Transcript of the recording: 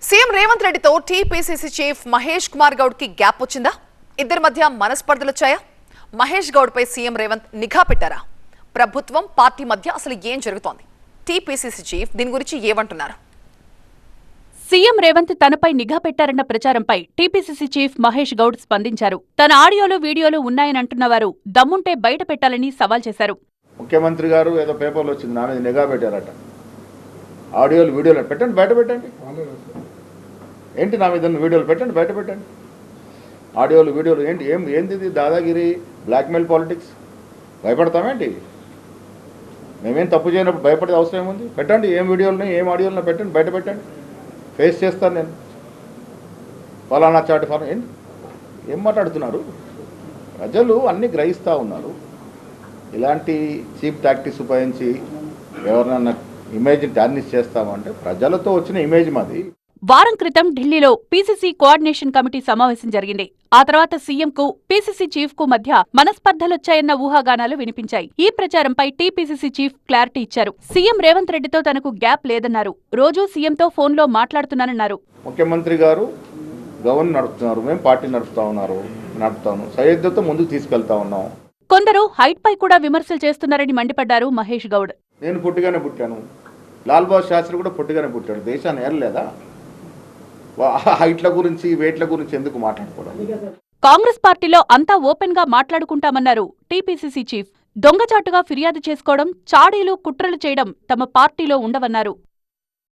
CM Revanth రెడ్డితో TPCC chief Mahesh Kumar Goud కి gap వచ్చిందా? ఇద్దరి మధ్య మనస్పర్ధలొచ్చాయా? మహేష్ గౌడ్ పై సీఎం రేవంత్ నిఘా పెట్టారా? ప్రభుత్వం పార్టీ మధ్య అసలు ఏం జరుగుతోంది? టీపీసీసీ చీఫ్ దీని గురించి ఏమంటున్నారు? సీఎం రేవంత్ తనపై నిఘా పెట్టారన్న ప్రచారంపై టీపీసీసీ చీఫ్ మహేష్ గౌడ్ స్పందించారు. తన ఆడియోలు వీడియోలు ఉన్నాయనంటున్నవారు దమ్ముంటే బయట పెట్టాలని సవాల్ చేశారు. ముఖ్యమంత్రి గారు ఏదో పేపర్లో వచ్చింది, నా మీద నిఘా పెట్టారట. ఆడియోలు వీడియోలు పెట్టండి, బయట పెట్టండి. ఏంటి నా మీద వీడియోలు పెట్టండి, బయట పెట్టండి. ఆడియోలు వీడియోలు ఏంటి? ఏంది దాదాగిరి, బ్లాక్మెయిల్ పాలిటిక్స్? భయపడతామేంటి? మేమేం తప్పు చేయనప్పుడు భయపడే అవసరం ఏముంది? పెట్టండి, ఏం వీడియోలున్నాయి, ఏం ఆడియోలున్నా పెట్టండి, బయట పెట్టండి. ఫేస్ చేస్తాను నేను. ఫలానా చాటి ఫలానా ఏంటి? ఏం మాట్లాడుతున్నారు? ప్రజలు అన్నీ గ్రహిస్తూ ఉన్నారు. ఇలాంటి చీప్ టాక్టిక్స్ ఉపయోగించి ఎవరినన్నా ఇమేజ్ని టార్నిష్ చేస్తామంటే ప్రజలతో వచ్చిన ఇమేజ్ మాది. వారం క్రితం ఢిల్లీలో పీసీసీ కోఆర్డినేషన్ కమిటీ సమావేశం జరిగింది. ఆ తర్వాత సీఎంకు పీసీసీ చీఫ్కు మధ్య మనస్పర్ధలొచ్చాయన్న ఊహాగానాలు వినిపించాయి. ఈ ప్రచారంపై టీపీసీసీ చీఫ్ క్లారిటీ ఇచ్చారు. సీఎం రేవంత్ రెడ్డితో తనకు గ్యాప్ లేదన్నారు. రోజూ సీఎంతో ఫోన్లో మాట్లాడుతున్నానన్నారు. ముఖ్యమంత్రి గారు గవర్నర్ నడుపుతున్నారు, మేము పార్టీ నడుపుతాను, సయోధ్యతో ముందుకు తీసుకెళ్తా ఉన్నాం. కొందరు హైట్ పై కూడా విమర్శలు చేస్తున్నారని మండిపడ్డారు మహేష్ గౌడ్. నేను పుట్టిగానే పుట్టాను, లాల్ బహదూర్ శాస్త్రి కూడా పుట్టిగానే పుట్టాడు. దేశాన్ని ఏరలేదా? హైట్ల గురించి, వెయిట్ల గురించి ఎందుకు మాట్లాడుకోవడం? కాంగ్రెస్ పార్టీలో అంతా ఓపెన్ గా మాట్లాడుకుంటామన్నారు టీపీసీసీ చీఫ్. దొంగచాటుగా ఫిర్యాదు చేసుకోవడం, చాడీలు కుట్రలు చేయడం తమ పార్టీలో ఉండవన్నారు.